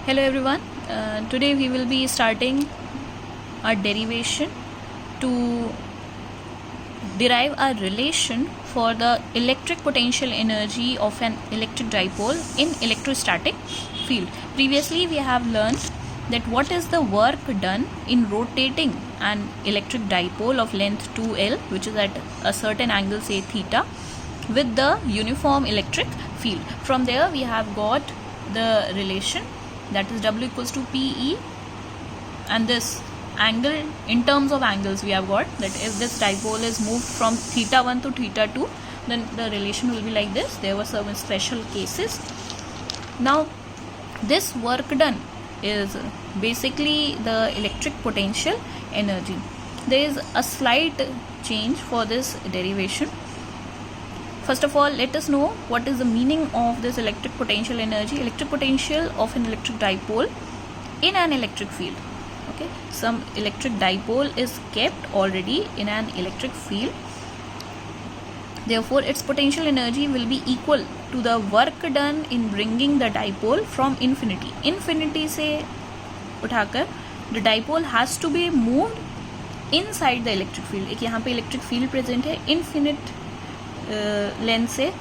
Hello everyone. Today we will be starting a derivation to derive a relation for the electric potential energy of an electric dipole in electrostatic field. Previously we have learned that what is the work done in rotating an electric dipole of length 2L, which is at a certain angle, say theta, with the uniform electric field. From there we have got the relation, that is W equals to PE, and this angle, in terms of angles, we have got that if this dipole is moved from theta 1 to theta 2, then the relation will be like this. There were some special cases. Now this work done is basically the electric potential energy. There is a slight change for this derivation. First of all, let us know what is the meaning of this electric potential energy. Electric potential of an electric dipole in an electric field. Okay, some electric dipole is kept already in an electric field. Therefore, its potential energy will be equal to the work done in bringing the dipole from infinity. Infinity से उठाकर the dipole has to be moved inside the electric field. एक यहाँ पे electric field present है, infinite length से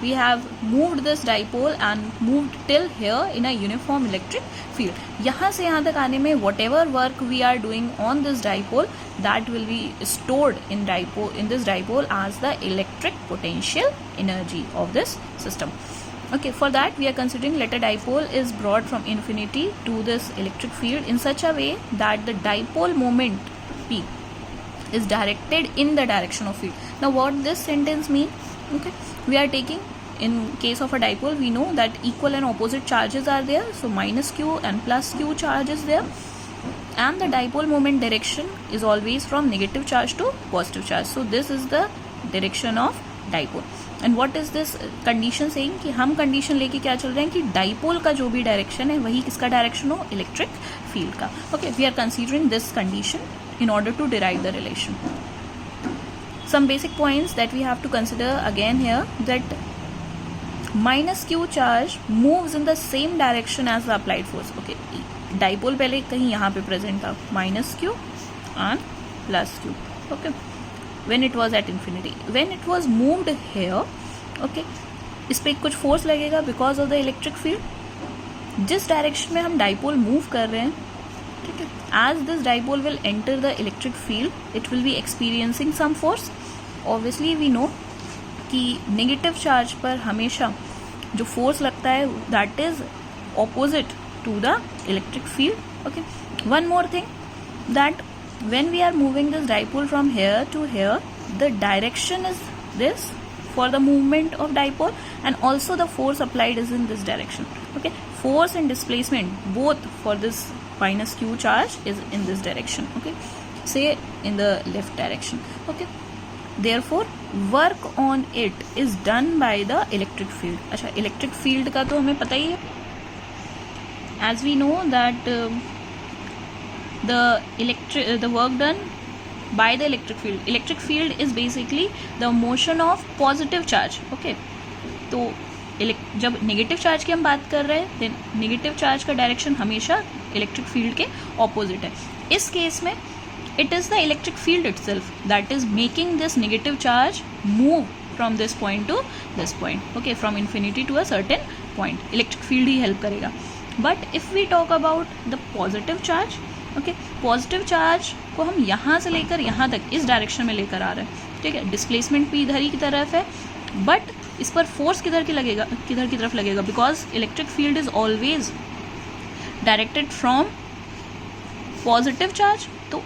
we have moved this dipole and moved till here in a uniform electric field. यहाँ से यहाँ तक आने में whatever work we are doing on this dipole, that will be stored in this dipole as the electric potential energy of this system. Okay, for that we are considering let a dipole is brought from infinity to this electric field in such a way that the dipole moment P is directed in the direction of field. Now what this sentence mean? Okay, we are taking, in case of a dipole, we know that equal and opposite charges are there, so minus q and plus q charge is there, and the dipole moment direction is always from negative charge to positive charge. So this is the direction of dipole. And what is this condition saying? कि हम condition लेके क्या चल रहे हैं कि dipole का जो भी direction है वही किसका direction हो, electric field का. Okay, we are considering this condition in order to derive the relation. Some basic points that we have to consider again here, that minus q charge moves in the same direction as the applied force. Okay, dipole पहले कहीं यहाँ पे present था, minus q and plus q. Okay, when it was at infinity, when it was moved here, okay, इस पे कुछ force लगेगा because of the electric field. जिस direction में हम dipole move कर रहे हैं, ठीक है, as this dipole will enter the electric field, it will be experiencing some force. Obviously we know कि negative charge पर हमेशा जो force लगता है that is opposite to the electric field. Okay, one more thing, that when we are moving this dipole from here to here, the direction is this for the movement of dipole, and also the force applied is in this direction. Okay, force and displacement both for this minus q charge is in this direction. Okay, say in the left direction. Okay, therefore work on it is done by the electric field. अच्छा, electric field का तो हमें पता ही है. As we know that the work done by the electric field is basically the motion of positive charge. Okay, तो जब negative charge की हम बात कर रहे हैं, देन नेगेटिव चार्ज का डायरेक्शन हमेशा इलेक्ट्रिक फील्ड के ऑपोजिट है. इस केस में it is the electric field itself that is making this negative charge move from this point to this point. Okay, from infinity to a certain point, electric field he help करेगा. But if we talk about the positive charge, okay, positive charge को हम यहाँ से लेकर यहाँ तक इस direction में लेकर आ रहे हैं, ठीक है, डिस्प्लेसमेंट भी इधर ही की तरफ है, बट इस पर फोर्स किधर की तरफ लगेगा, because electric field is always directed from positive charge, तो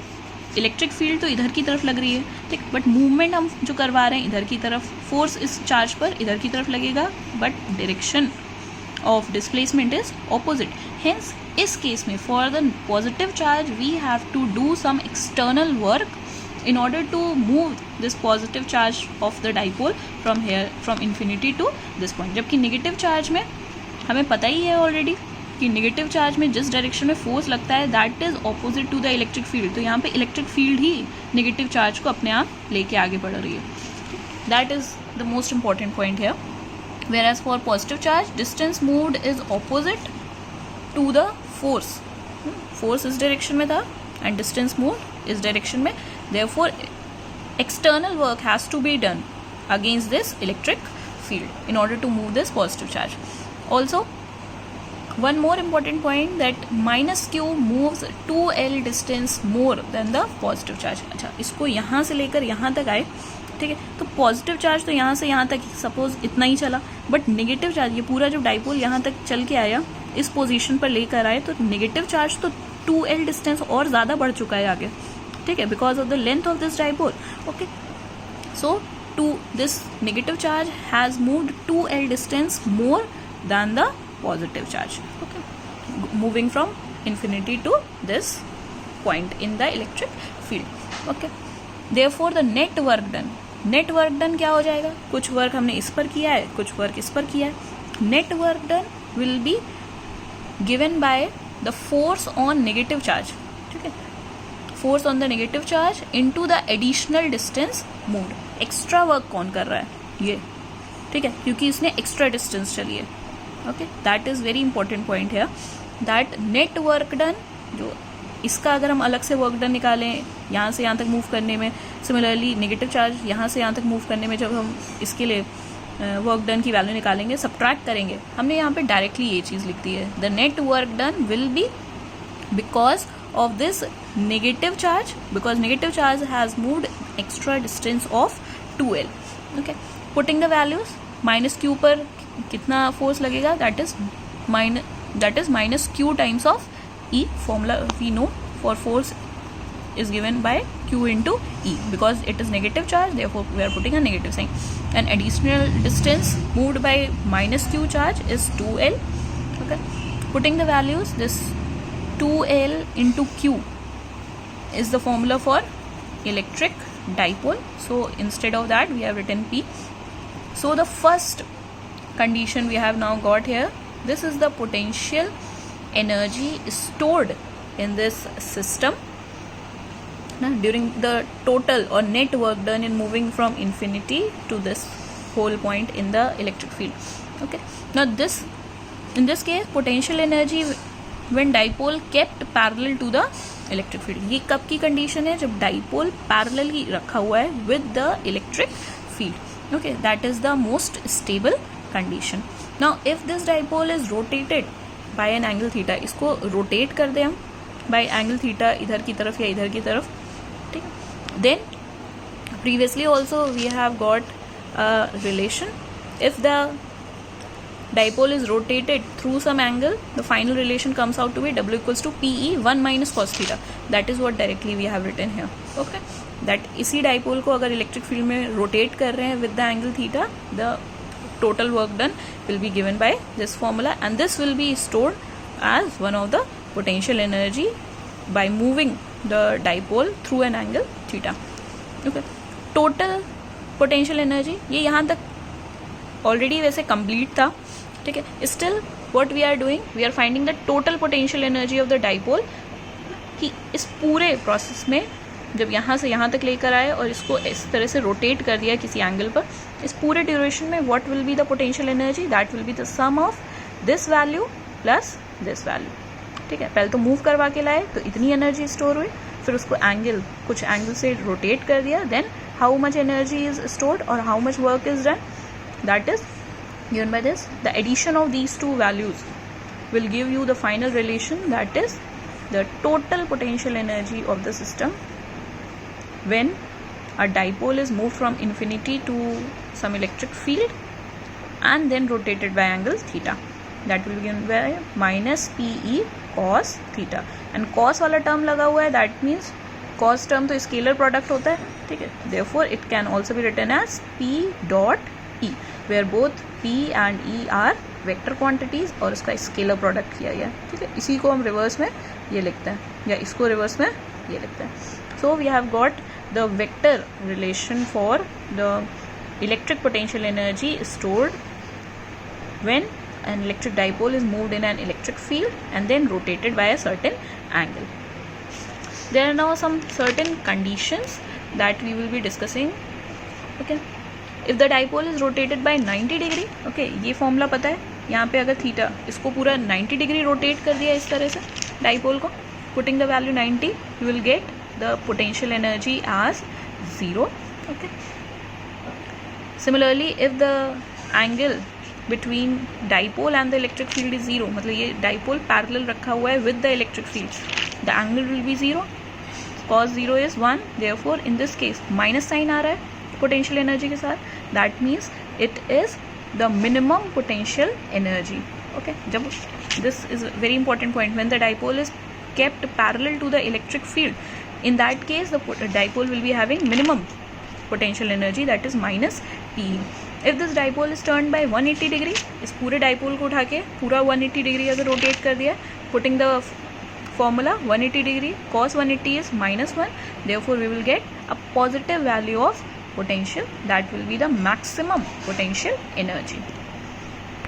इलेक्ट्रिक फील्ड तो इधर की तरफ लग रही है, ठीक, बट मूवमेंट हम जो करवा रहे हैं इधर की तरफ, फोर्स इस चार्ज पर इधर की तरफ लगेगा, but direction of displacement is opposite. Hence इस केस में for the positive charge we have to do some external work in order to move this positive charge of the dipole from infinity to this point. जबकि negative charge में हमें पता ही है already कि negative charge में जिस direction में force लगता है that is opposite to the electric field. तो यहाँ पे electric field ही negative charge को अपने आप लेके आगे बढ़ रही है. That is the most important point here. Whereas for positive charge, distance moved is opposite to the force, force इस डायरेक्शन में था एंड डिस्टेंस मूव इस डायरेक्शन में, therefore external work has to be done against this electric field in order to move this positive charge. Also, one more important point that minus q moves 2l distance more than the positive charge. अच्छा, इसको यहाँ से लेकर यहाँ तक आए, ठीक है, तो पॉजिटिव चार्ज तो यहाँ से यहाँ तक सपोज इतना ही चला, बट नेगेटिव चार्ज ये पूरा जब डाइपोल यहाँ तक चल के आया, इस पोजीशन पर लेकर आए, तो नेगेटिव चार्ज तो 2l डिस्टेंस और ज़्यादा बढ़ चुका है आगे, ठीक है, because of the length of this dipole. Okay, so this negative charge has moved 2l distance more than the positive charge. Okay, moving from infinity to this point in the electric field. Okay, therefore the net work done क्या हो जाएगा, कुछ work हमने इस पर किया है, कुछ वर्क इस पर किया है. net work done will be given by the force on negative charge. ठीक है, force on the negative charge into the additional distance moved. Extra work कौन कर रहा है, ये, ठीक है, क्योंकि इसने एक्स्ट्रा डिस्टेंस चली है. Okay, that is very important point है, दैट नेट वर्क डन, जो इसका अगर हम अलग से वर्क डन निकालें यहाँ से यहाँ तक मूव करने में, सिमिलरली नेगेटिव चार्ज यहाँ से यहाँ तक मूव करने में, जब हम इसके लिए वर्क डन की वैल्यू निकालेंगे, सब्ट्रैक्ट करेंगे, हमने यहाँ पे डायरेक्टली ये चीज़ लिख दी है, the net work done will be because of this negative charge, because negative charge has moved extra distance of 2l. Okay, putting the values, minus q पर कितना फोर्स लगेगा, that is minus q times of e. Formula we know for force is given by q into e, because it is negative charge, therefore we are putting a negative sign. And additional distance moved by minus q charge is 2l. Okay, putting the values, this 2l into q is the formula for electric dipole. So instead of that we have written p. So the first condition we have now got here, this is the potential energy stored in this system during the total or net work done in moving from infinity to this whole point in the electric field. Okay, now this, in this case, potential energy when dipole kept parallel to the electric field. ये कब की condition है, जब dipole parallelly रखा हुआ है with the electric field. Okay, that is the most stable condition. Now if this dipole is rotated bye an angle theta, इसको rotate कर दें हम बाय एंगल थीटा इधर की तरफ या इधर की तरफ, ठीक है. Then previously also we have got a relation, if the dipole is rotated through some angle, the final relation comes out to be W equals to PE 1 minus cos theta. That is what directly we have written here. Okay, that इसी dipole को अगर electric field में rotate कर रहे हैं with the angle theta, the total work done will be given by this formula, and this will be stored as one of the potential energy by moving the dipole through an angle theta. Okay, total potential energy ये यहाँ तक already वैसे complete था, ठीक है. Still what we are doing, we are finding the total potential energy of the dipole, कि इस पूरे प्रोसेस में जब यहाँ से यहाँ तक लेकर आए और इसको इस तरह से रोटेट कर दिया किसी एंगल पर, इस पूरे ड्यूरेशन में what will be the potential energy, that will be the sum of this value plus this value. ठीक है, पहले तो मूव करवा के लाए तो इतनी एनर्जी स्टोर हुई, फिर उसको कुछ एंगल से रोटेट कर दिया, then how much energy is stored और how much work is done, that is given by this. The addition of these two values will give you the final relation, that is the total potential energy of the system when a dipole is moved from infinity to some electric field and then rotated by angle theta. That will be given by minus PE cos theta. And cos वाला term लगा हुआ है, that means cos term तो scalar product होता है, ठीक है. Therefore it can also be written as P dot E, where both P and E are vector quantities और उसका स्केलर प्रोडक्ट किया गया, ठीक है. इसी को हम रिवर्स में ये लिखते हैं या इसको रिवर्स में ये लिखते हैं. So we have got the vector relation for the electric potential energy stored when an electric dipole is moved in an electric field and then rotated by a certain angle. There are now some certain conditions that we will be discussing. Okay, if the dipole is rotated by 90 degree, okay, ये formula पता है, यहाँ पे अगर theta, इसको पूरा 90 degree rotate कर दिया इस तरह से डाइपोल को, putting the value 90, you will get the potential energy as 0. Okay. Similarly if the angle between dipole and the electric field is 0, मतलब ये डाइपोल पैरेलल रखा हुआ है with the electric field, the angle will be 0, cos 0 is 1, therefore in this case minus sign आ रहा है potential energy के साथ, that means it is the minimum potential energy. Okay. जब this is very important point, when the dipole is kept parallel to the electric field, in that case the dipole will be having minimum potential energy, that is minus P. If this dipole is turned by 180 degree, इस पूरे dipole को उठा के पूरा 180 degree अगर rotate कर दिया, putting the formula 180 degree, cos 180 is minus 1, therefore we will get a positive value of potential, that will be the maximum potential energy.